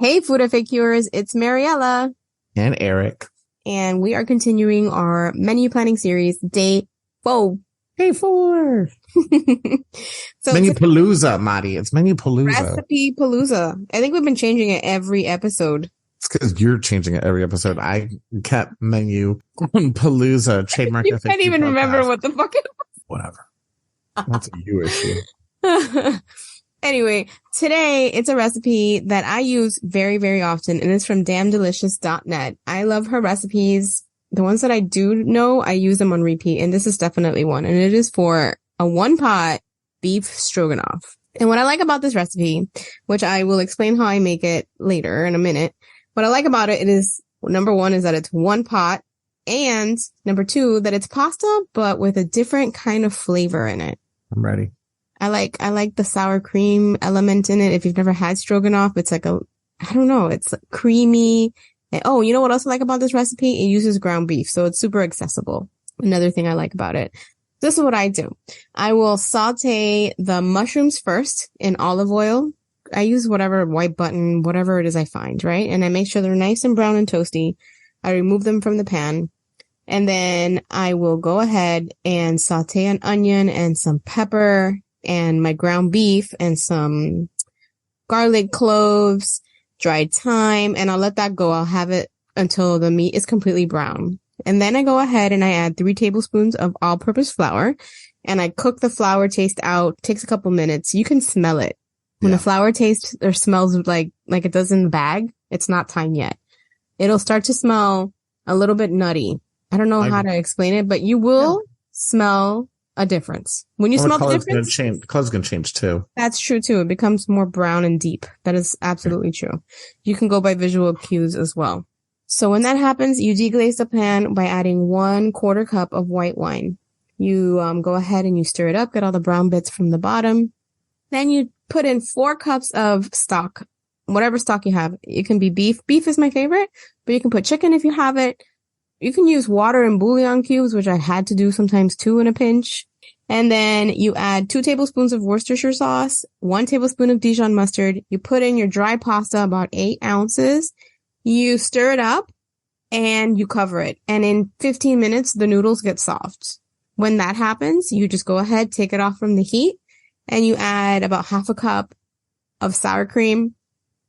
Hey, FoodFAQers, it's Mariela. And Eric. And we are continuing our menu planning series, day 4. Day 4. So Menu Palooza, Madi. It's Menu Palooza. Recipe Palooza. I think we've been changing it every episode. It's because you're changing it every episode. I kept Menu Palooza trademark. You can't even remember what the fuck it was. Whatever. That's a you issue. Anyway, today it's a recipe that I use very, very often, and it's from damndelicious.net. I love her recipes. The ones that I do know, I use them on repeat, and this is definitely one. And it is for a 1-pot beef stroganoff. And what I like about this recipe, which I will explain how I make it later in a minute, what I like about it is, number 1 is that it's 1 pot, and number 2, that it's pasta, but with a different kind of flavor in it. I'm ready. I like the sour cream element in it. If you've never had stroganoff, it's like it's creamy. And, oh, you know what else I like about this recipe? It uses ground beef, so it's super accessible. Another thing I like about it. This is what I do. I will saute the mushrooms first in olive oil. I use whatever white button, whatever it is I find, right? And I make sure they're nice and brown and toasty. I remove them from the pan. And then I will go ahead and saute an onion and some pepper and my ground beef and some garlic cloves, dried thyme, and I'll let that go. I'll have it until the meat is completely brown. And then I go ahead and I add 3 tablespoons of all-purpose flour, and I cook the flour taste out. It takes a couple minutes. You can smell it. When the flour tastes or smells like it does in the bag, it's not time yet. It'll start to smell a little bit nutty. I don't know how to explain it, but you will smell a difference. When you smell the difference, the color's going to change too. That's true too. It becomes more brown and deep. That is absolutely true. You can go by visual cues as well. So when that happens, you deglaze the pan by adding 1/4 cup of white wine. You go ahead and you stir it up, get all the brown bits from the bottom. Then you put in 4 cups of stock, whatever stock you have. It can be beef. Beef is my favorite, but you can put chicken if you have it. You can use water and bouillon cubes, which I had to do sometimes too in a pinch. And then you add 2 tablespoons of Worcestershire sauce, 1 tablespoon of Dijon mustard. You put in your dry pasta, about 8 ounces. You stir it up and you cover it. And in 15 minutes, the noodles get soft. When that happens, you just go ahead, take it off from the heat, and you add about 1/2 cup of sour cream.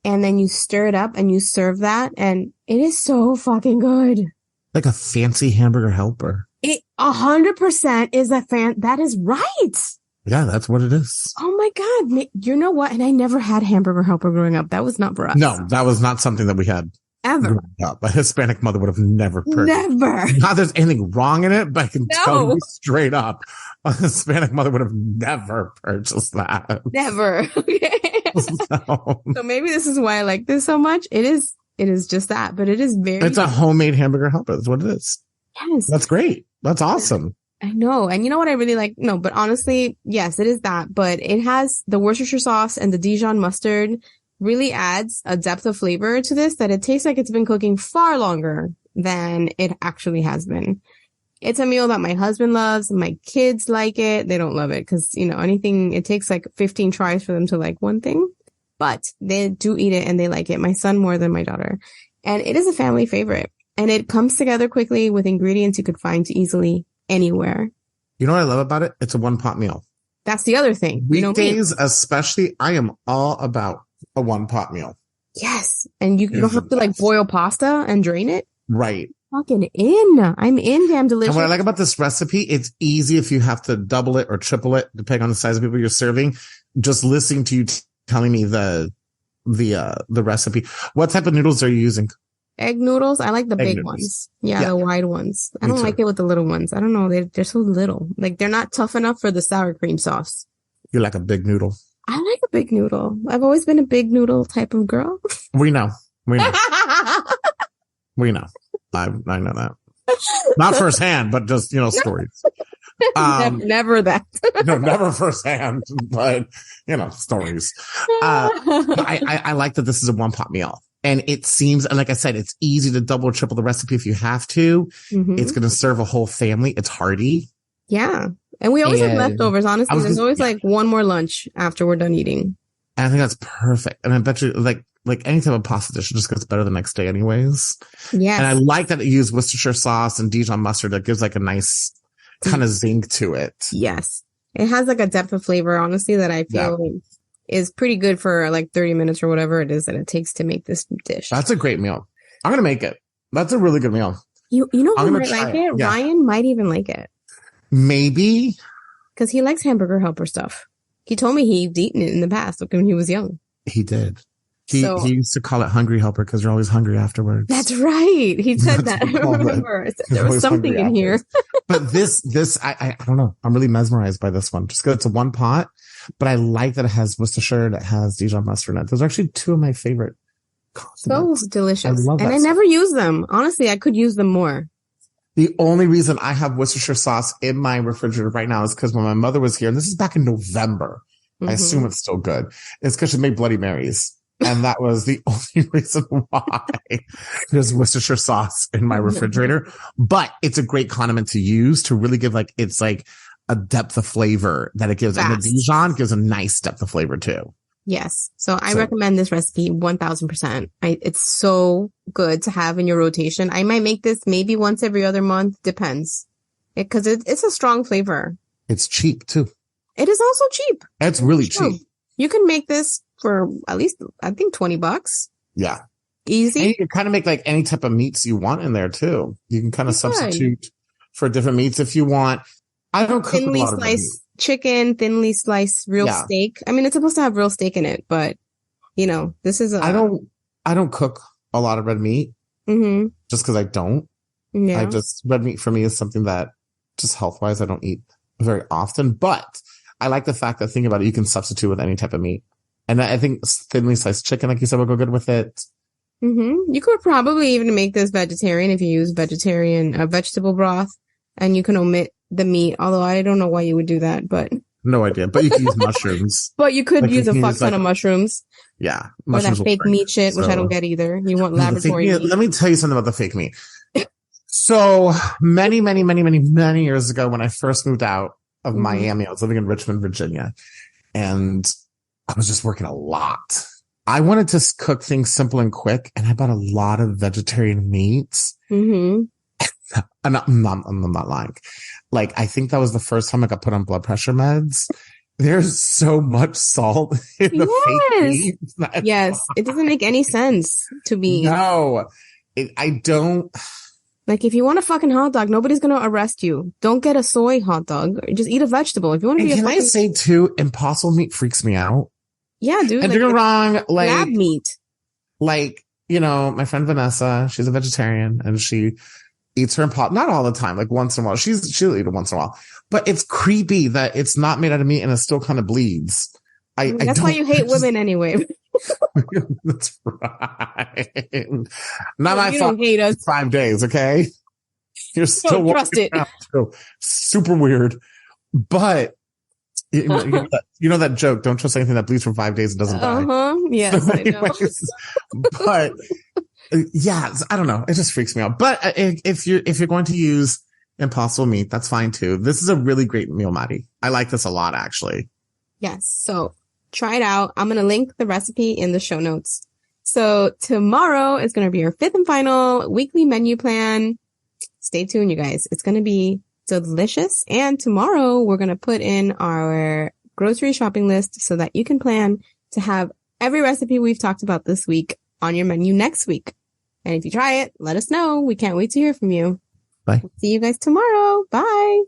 And then you stir it up and you serve that. And it is so fucking good. Like a fancy hamburger helper. It 100% is that is right. Yeah, that's what it is. Oh my God. You know what? And I never had hamburger helper growing up. That was not for us. No, that was not something that we had. Ever. A Hispanic mother would have never purchased. Never. Not there's anything wrong in it, but I can tell you straight up, a Hispanic mother would have never purchased that. Never. So maybe this is why I like this so much. It is just that, but it is it's a homemade hamburger helper. That's what it is. Yes. That's great. That's awesome. I know. And you know what I really like? No, but honestly, yes, it is that, but it has the Worcestershire sauce and the Dijon mustard really adds a depth of flavor to this that it tastes like it's been cooking far longer than it actually has been. It's a meal that my husband loves. My kids like it. They don't love it because, it takes like 15 tries for them to like one thing, but they do eat it and they like it. My son more than my daughter. And it is a family favorite. And it comes together quickly with ingredients you could find easily anywhere. You know what I love about it? It's a 1-pot meal. That's the other thing. Weekdays, especially, I am all about a 1-pot meal. Yes. And you don't have to like boil pasta and drain it. Right. Fucking in. I'm in, damn delicious. And what I like about this recipe, it's easy if you have to double it or triple it, depending on the size of people you're serving. Just listening to you telling me the recipe. What type of noodles are you using? Egg noodles. I like the big ones. Yeah, the wide ones. I don't like it with the little ones. I don't know. They're so little. Like they're not tough enough for the sour cream sauce. You like a big noodle. I like a big noodle. I've always been a big noodle type of girl. We know. We know. I know that. Not firsthand, but just, stories. Never that. No, never firsthand, but, stories. I like that this is a 1-pot meal. And it seems, like I said, it's easy to double or triple the recipe if you have to. Mm-hmm. It's going to serve a whole family. It's hearty. Yeah. And we always have leftovers. Honestly, there's always like one more lunch after we're done eating. And I think that's perfect. And I bet you, like, like any type of pasta dish, it just gets better the next day anyways. Yes. And I like that it used Worcestershire sauce and Dijon mustard. That gives like a nice kind of zing to it. Yes. It has like a depth of flavor, honestly, that I feel is pretty good for like 30 minutes or whatever it is that it takes to make this dish. That's a great meal. I'm going to make it. That's a really good meal. You know who might like it? Yeah. Ryan might even like it. Maybe. Because he likes hamburger helper stuff. He told me he'd eaten it in the past when he was young. He did. He used to call it hungry helper because you're always hungry afterwards. That's right. He said that. I remember. There was something in here. But this, I don't know. I'm really mesmerized by this one. Just because it's a one pot, but I like that it has Worcestershire, that has Dijon mustard in it. Those are actually two of my favorite condiments. So delicious. I love that. And I never use them. Honestly, I could use them more. The only reason I have Worcestershire sauce in my refrigerator right now is because when my mother was here, and this is back in November, I assume it's still good. It's because she made Bloody Marys. And that was the only reason why there's Worcestershire sauce in my refrigerator. But it's a great condiment to use to really give it's like a depth of flavor that it gives. Fast. And the Dijon gives a nice depth of flavor too. Yes. So I recommend this recipe 1000%. It's so good to have in your rotation. I might make this maybe once every other month. Depends. Because it's a strong flavor. It's cheap too. It is also cheap. It's really cheap. You can make this for at least, I think, $20. Yeah. Easy. And you can kind of make like any type of meats you want in there too. You can kind of substitute for different meats if you want. I don't cook thinly a lot of sliced chicken, thinly sliced real steak. I mean, it's supposed to have real steak in it, but this is I don't cook a lot of red meat just because I don't. Yeah. Red meat for me is something that just health wise, I don't eat very often, but I like the fact that thinking about it, you can substitute with any type of meat. And I think thinly sliced chicken, like you said, will go good with it. You could probably even make this vegetarian if you use vegetarian vegetable broth, and you can omit the meat. Although I don't know why you would do that, but no idea. But you can use mushrooms. But you could use a fuck ton of mushrooms. Yeah, mushrooms or that fake meat shit, which I don't get either. You want laboratory meat. Let me tell you something about the fake meat. So many years ago, when I first moved out of Miami, I was living in Richmond, Virginia, and I was just working a lot. I wanted to cook things simple and quick, and I bought a lot of vegetarian meats. And I'm not lying. Like, I think that was the first time I got put on blood pressure meds. There's so much salt in the fake meat. Yes. It doesn't make any sense to me. No, I don't. Like, if you want a fucking hot dog, nobody's going to arrest you. Don't get a soy hot dog. Just eat a vegetable. If you want to be a can I say too, impossible meat freaks me out. Yeah, dude. And you're wrong. Like, lab meat. Like, my friend Vanessa, she's a vegetarian and she eats her impossible, not all the time, like once in a while. She'll eat it once in a while. But it's creepy that it's not made out of meat and it still kind of bleeds. That's why you hate women anyway. That's right. Not my fault. Don't hate us. 5 days, okay? You're still trust it. Super weird. But you know that joke, don't trust anything that bleeds for 5 days and doesn't die. Yes, anyways, but yeah, I don't know. It just freaks me out. But if you're going to use impossible meat, that's fine too. This is a really great meal, Maddie. I like this a lot, actually. Yes. So try it out. I'm going to link the recipe in the show notes. So tomorrow is going to be our 5th and final weekly menu plan. Stay tuned, you guys. It's going to be delicious. And tomorrow we're going to put in our grocery shopping list so that you can plan to have every recipe we've talked about this week on your menu next week. And if you try it, let us know. We can't wait to hear from you. Bye. See you guys tomorrow. Bye.